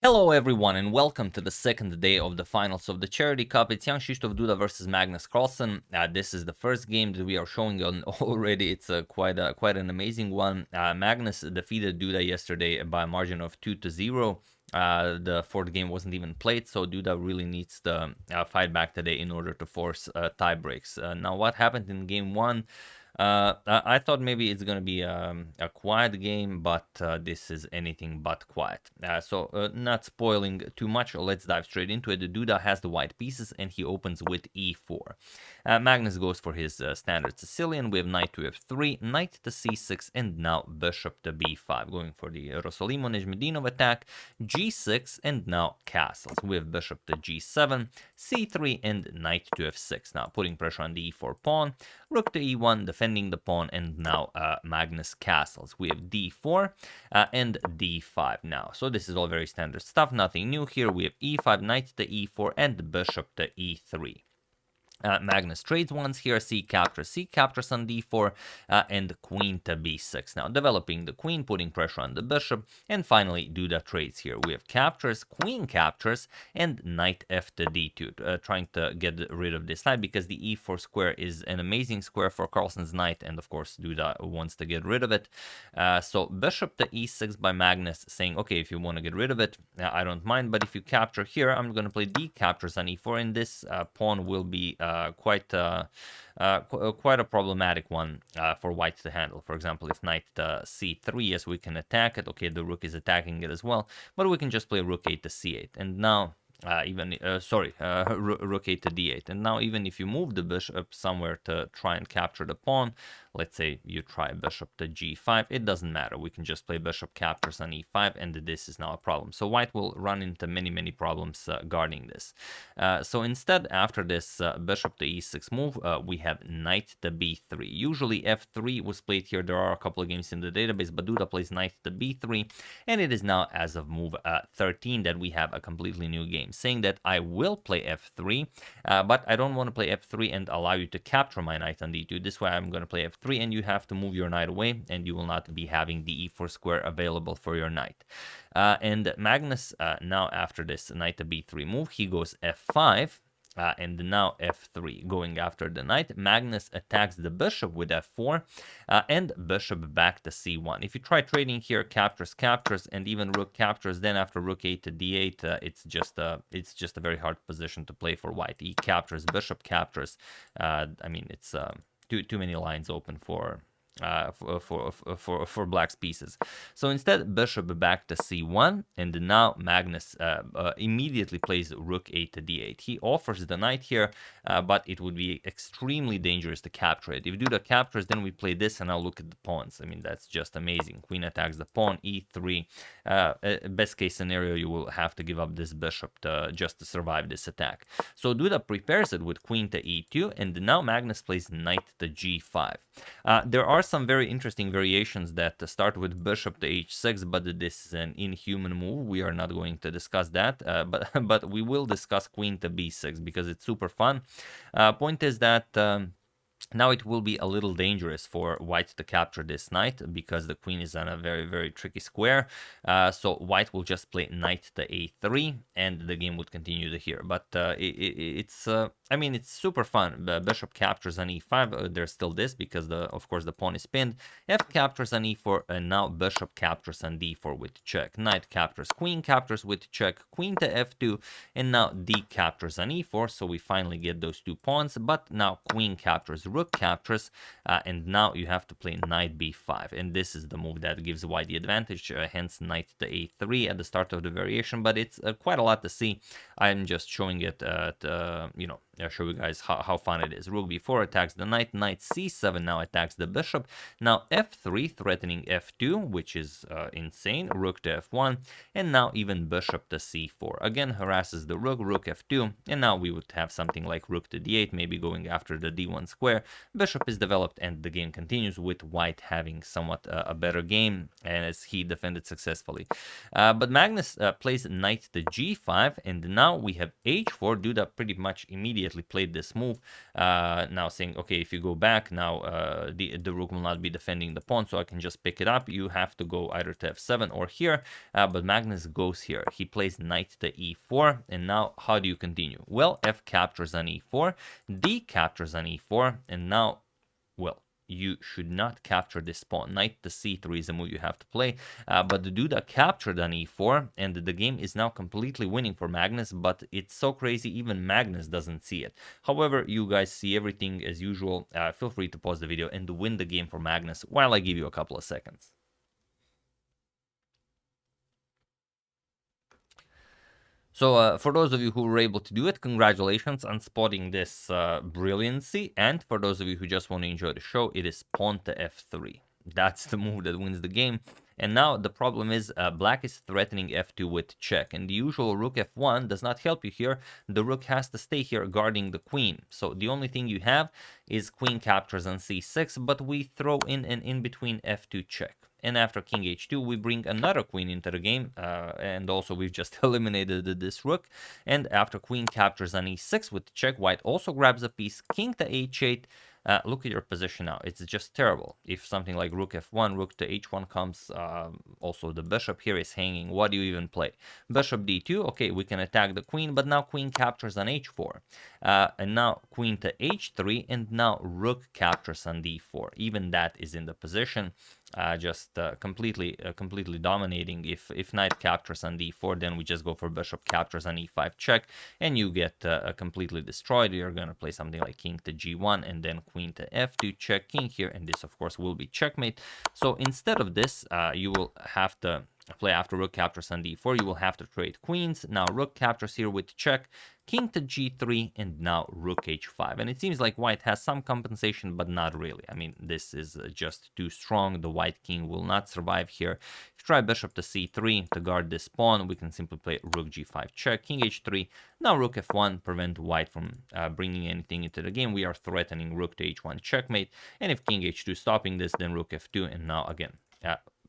Hello everyone and welcome to the second day of the finals of the Charity Cup. It's Jan-Krzysztof Duda versus Magnus Carlsen. This is the first game that we are showing on already. It's quite an amazing one. Magnus defeated Duda yesterday by a margin of 2-0. The fourth game wasn't even played, so Duda really needs to fight back today in order to force tie breaks. Now, what happened in game one? I thought maybe it's gonna be a quiet game, but this is anything but quiet. So not spoiling too much, let's dive straight into it. Duda has the white pieces and he opens with e4. Magnus goes for his standard Sicilian. We have knight to f3, knight to c6, and now bishop to b5, going for the Rossolimo-Nimzovich attack, g6, and now castles. We have bishop to g7, c3, and knight to f6. Now putting pressure on the e4 pawn, rook to e1, defending the pawn, and now Magnus castles. We have d4 and d5 now. So this is all very standard stuff, nothing new here. We have e5, knight to e4, and bishop to e3. Magnus trades once here, c captures on d4, and queen to b6. Now developing the queen, putting pressure on the bishop, and finally Duda trades here. We have captures, queen captures, and knight f to d2, trying to get rid of this knight because the e4 square is an amazing square for Carlsen's knight, and of course Duda wants to get rid of it. So bishop to e6 by Magnus, saying, okay, if you want to get rid of it, I don't mind, but if you capture here, I'm going to play d captures on e4, and this pawn will be quite a problematic one for white to handle. For example, if knight c3, yes, we can attack it. Okay, the rook is attacking it as well, but we can just play rook 8 to c8, and now rook 8 to d8, and now even if you move the bishop somewhere to try and capture the pawn, let's say you try bishop to g5, it doesn't matter. We can just play bishop captures on e5, and this is now a problem. So white will run into many problems guarding this. So instead, after this bishop to e6 move, we have knight to b3. Usually f3 was played here. There are a couple of games in the database, but Duda plays knight to b3, and it is now, as of move 13, that we have a completely new game, saying that I will play f3, but I don't want to play f3 and allow you to capture my knight on d2. This way I'm going to play f3, and you have to move your knight away, and you will not be having the e4 square available for your knight. And Magnus, now after this knight to b3 move, he goes f5, and now f3, going after the knight. Magnus attacks the bishop with f4, and bishop back to c1. If you try trading here, captures, and even rook captures, then after rook 8 to d8, it's just a very hard position to play for white. E captures, bishop captures. I mean, it's too many lines open for black's pieces. So instead, bishop back to c1, and now Magnus immediately plays rook 8 to d8. He offers the knight here, but it would be extremely dangerous to capture it. If Duda captures, then we play this, and I'll look at the pawns. I mean, that's just amazing. Queen attacks the pawn, e3. Best case scenario, you will have to give up this bishop just to survive this attack. So Duda prepares it with queen to e2, and now Magnus plays knight to g5. There are some very interesting variations that start with bishop to h6, but this is an inhuman move. We are not going to discuss that, but we will discuss queen to b6 because it's super fun. Point is that now it will be a little dangerous for white to capture this knight because the queen is on a very tricky square. So white will just play knight to a3, and the game would continue to here. But I mean, it's super fun. The bishop captures on e5. There's still this because of course the pawn is pinned. F captures on e4, and now bishop captures on d4 with check. Knight captures, queen captures with check, queen to f2, and now d captures on e4. So we finally get those two pawns. But now queen captures, rook captures, and now you have to play knight b5, and this is the move that gives white the advantage, hence knight to a3 at the start of the variation. But it's quite a lot to see. I'm just showing it show you guys how fun it is. Rook b4 attacks the knight, knight c7 now attacks the bishop, now f3 threatening f2, which is insane, rook to f1, and now even bishop to c4 again harasses the rook, rook f2, and now we would have something like rook to d8, maybe going after the d1 square, here, bishop is developed, and the game continues with white having somewhat a better game as he defended successfully. But Magnus plays knight to g5, and now we have h4. Duda pretty much immediately played this move, now saying, okay, if you go back, now the rook will not be defending the pawn, so I can just pick it up. You have to go either to f7 or here, but Magnus goes here. He plays knight to e4, and now how do you continue? Well, f captures on e4, d captures on e4, and now, well, you should not capture this pawn. Knight to c3 is a move you have to play, but the Duda captured on e4, and the game is now completely winning for Magnus, but it's so crazy, even Magnus doesn't see it. However, you guys see everything as usual. Feel free to pause the video and win the game for Magnus while I give you a couple of seconds. So for those of you who were able to do it, congratulations on spotting this brilliancy. And for those of you who just want to enjoy the show, it is pawn to f3. That's the move that wins the game. And now the problem is black is threatening f2 with check. And the usual rook f1 does not help you here. The rook has to stay here guarding the queen. So the only thing you have is queen captures on c6, but we throw in an in-between f2 check. And after king h2, we bring another queen into the game, and also we've just eliminated this rook. And after queen captures on e6 with check, white also grabs a piece, king to h8. Look at your position now. It's just terrible. If something like rook f1, rook to h1 comes, also the bishop here is hanging. What do you even play? Bishop d2, okay, we can attack the queen, but now queen captures on h4. And now queen to h3, and now rook captures on d4. Even that is in the position. Just completely dominating. If knight captures on d4, then we just go for bishop captures on e5 check, and you get completely destroyed. You're gonna play something like king to g1, and then queen to f2 check, king here, and this of course will be checkmate. So instead of this, you will have to play after rook captures on d4. You will have to trade queens. Now rook captures here with check, king to g3, and now rook h5. And it seems like white has some compensation, but not really. I mean, this is just too strong. The white king will not survive here. If you try bishop to c3 to guard this pawn, we can simply play rook g5 check, king h3. Now rook f1, prevent white from bringing anything into the game. We are threatening rook to h1 checkmate. And if king h2 stopping this, then rook f2, and now again,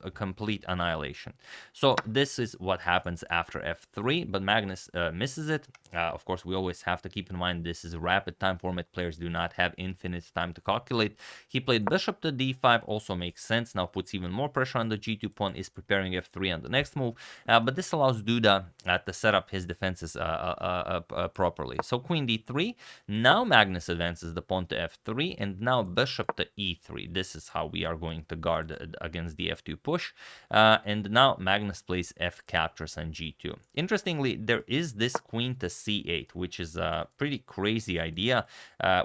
a complete annihilation. So this is what happens after f3, but Magnus misses it. Of course, we always have to keep in mind this is a rapid time format. Players do not have infinite time to calculate. He played bishop to d5, also makes sense. Now puts even more pressure on the g2 pawn, is preparing f3 on the next move, but this allows Duda to set up his defenses properly. So queen d3, now Magnus advances the pawn to f3, and now bishop to e3. This is how we are going to guard against the f2 push. And now Magnus plays f captures on g2. Interestingly, there is this queen to c8, which is a pretty crazy idea.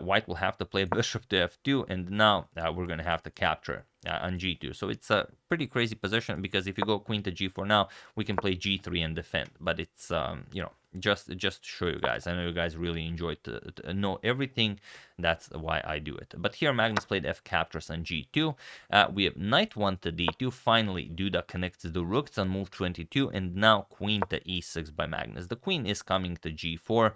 White will have to play bishop to f2, and now we're going to have to capture on g2. So it's a pretty crazy position, because if you go queen to g4 now, we can play g3 and defend. But it's, you know, just to show you guys. I know you guys really enjoy to know everything. That's why I do it. But here Magnus played f captures on g2. We have knight 1 to d2. Finally, Duda connects the rooks on move 22, and now queen to e6 by Magnus. The queen is coming to g4,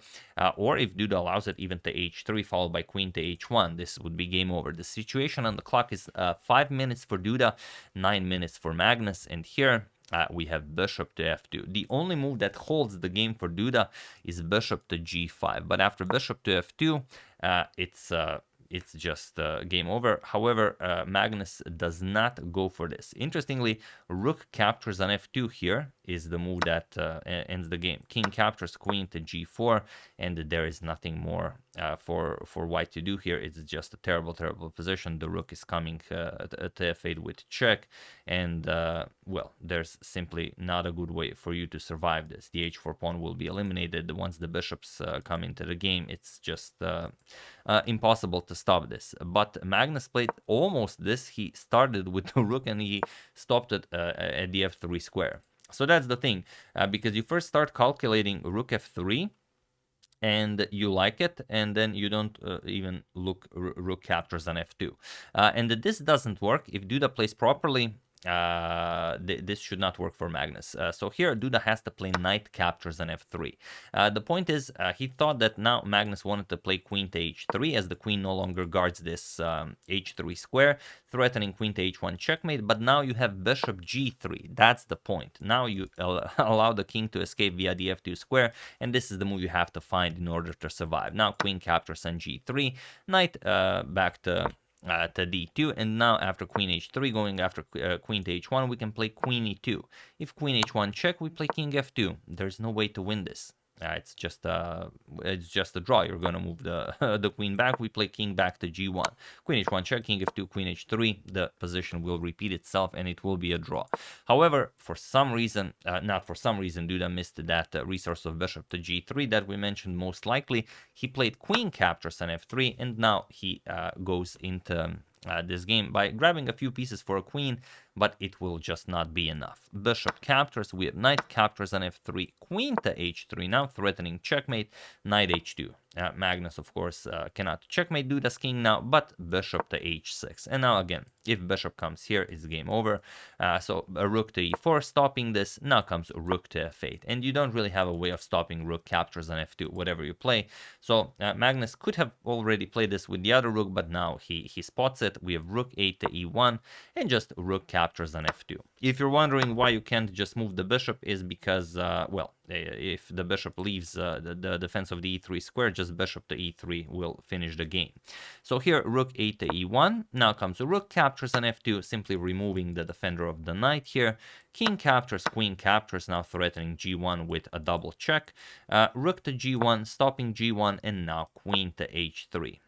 or if Duda allows it, even to h3, followed by queen to h1. This would be game over. The situation on the clock is 5 minutes for Duda, 9 minutes for Magnus, and here we have bishop to f2. The only move that holds the game for Duda is bishop to g5. But after bishop to f2, it's just game over. However, Magnus does not go for this. Interestingly, rook captures on f2 here is the move that ends the game. King captures queen to g4, and there is nothing more for white to do here. It's just a terrible position. The rook is coming to f8 with check, and well, there's simply not a good way for you to survive this. The h4 pawn will be eliminated once the bishops come into the game. It's just impossible to stop this. But Magnus played almost this. He started with the rook and he stopped it at the f3 square. So that's the thing, because you first start calculating rook f3, and you like it, and then you don't even look rook captures on f2. And this doesn't work. If Duda plays properly, this should not work for Magnus. So here Duda has to play knight captures on f3. The point is, he thought that now Magnus wanted to play queen to h3 as the queen no longer guards this h3 square, threatening queen to h1 checkmate, but now you have bishop g3. That's the point. Now you allow the king to escape via the f2 square, and this is the move you have to find in order to survive. Now queen captures on g3, knight back to d2, and now after queen h3 going after queen to h1, we can play queen e2. If queen h1 check, we play king f2. There's no way to win this. It's just a draw. You're gonna move the the queen back. We play king back to g1. Queen h1 check, king f2, queen h3. The position will repeat itself and it will be a draw. However, for some reason, not for some reason, Duda missed that resource of bishop to g3 that we mentioned most likely. He played queen captures on f3, and now he goes into this game by grabbing a few pieces for a queen, but it will just not be enough. Bishop captures, we have knight captures on f3, queen to h3, now threatening checkmate, knight h2. Magnus, of course, cannot checkmate Duda's king now, but bishop to h6. And now again, if bishop comes here, it's game over. So a rook to e4, stopping this. Now comes rook to f8. And you don't really have a way of stopping rook captures on f2, whatever you play. So Magnus could have already played this with the other rook, but now he spots it. We have rook 8 to e1, and just rook captures on f2. If you're wondering why you can't just move the bishop, is because, well, if the bishop leaves the defense of the e3 square, just bishop to e3 will finish the game. So here, rook 8 to e1. Now comes rook captures on f2, simply removing the defender of the knight here. King captures, queen captures, now threatening g1 with a double check. Rook to g1, stopping g1, and now queen to h3.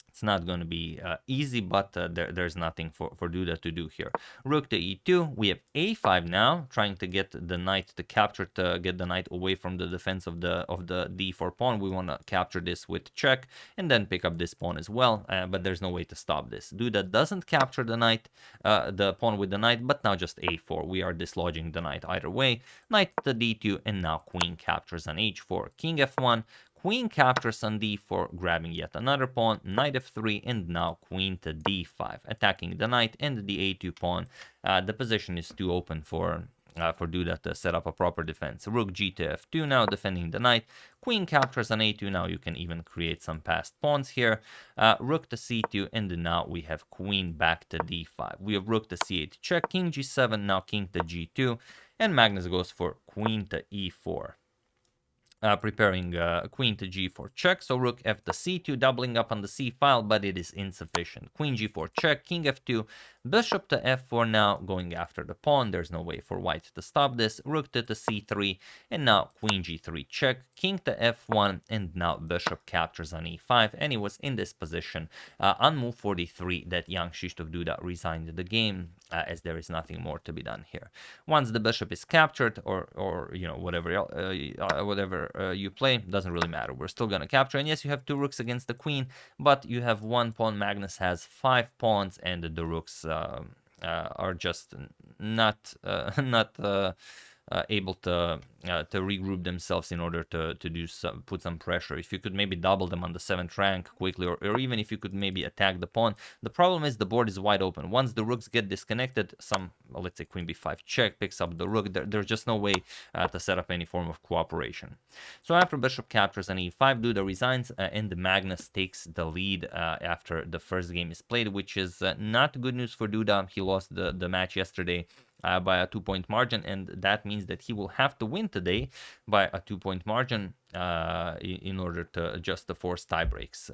It's not going to be easy, but there's nothing for Duda to do here. Rook to e2. We have a5 now, trying to get the knight to capture, to get the knight away from the defense of the d4 pawn. We want to capture this with check and then pick up this pawn as well, but there's no way to stop this. Duda doesn't capture the knight, the pawn with the knight, but now just a4. We are dislodging the knight either way. Knight to d2, and now queen captures on h4. King f1. Queen captures on d4, grabbing yet another pawn, knight f3, and now queen to d5, attacking the knight and the a2 pawn. The position is too open for Duda to set up a proper defense. Rook g to f2 now, defending the knight. Queen captures on a2. Now you can even create some passed pawns here. Rook to c2, and now we have queen back to d5. We have rook to c8 check, king g7, now king to g2, and Magnus goes for queen to e4. Preparing queen to g4 check, so rook f to c2, doubling up on the c file, but it is insufficient. Queen g4 check, king f2, bishop to f4 now, going after the pawn. There's no way for white to stop this. Rook to c3, and now queen g3 check, king to f1, and now bishop captures on e5, and it was in this position on move 43 that Jan-Krzysztof Duda resigned the game, as there is nothing more to be done here. Once the bishop is captured, or you know, whatever you play, doesn't really matter. We're still gonna capture, and yes, you have two rooks against the queen, but you have one pawn. Magnus has 5 pawns, and the rooks are just not able to regroup themselves in order to put some pressure. If you could maybe double them on the 7th rank quickly, or even if you could maybe attack the pawn. The problem is the board is wide open. Once the rooks get disconnected, let's say queen b5 check picks up the rook, there's just no way to set up any form of cooperation. So after bishop captures on e5, Duda resigns, and Magnus takes the lead after the first game is played, which is not good news for Duda. He lost the match yesterday by a 2-point margin, and that means that he will have to win today by a 2-point margin in order to just force tie breaks.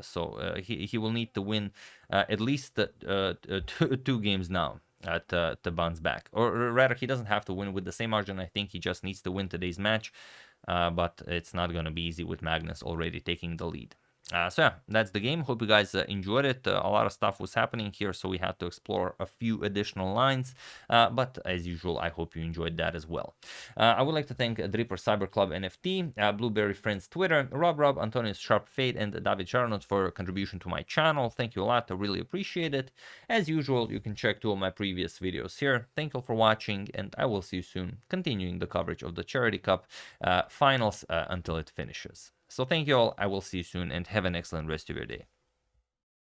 So he will need to win at least two games now to bounce back, or rather, he doesn't have to win with the same margin. I think he just needs to win today's match, but it's not going to be easy with Magnus already taking the lead. So yeah, that's the game. Hope you guys enjoyed it. A lot of stuff was happening here, so we had to explore a few additional lines. But as usual, I hope you enjoyed that as well. I would like to thank Dripper Cyber Club NFT, Blueberry Friends Twitter, Rob, Antonius Sharp Fade, and David Charnot for contribution to my channel. Thank you a lot. I really appreciate it. As usual, you can check 2 of my previous videos here. Thank you all for watching, and I will see you soon, continuing the coverage of the Charity Cup finals until it finishes. So thank you all, I will see you soon, and have an excellent rest of your day.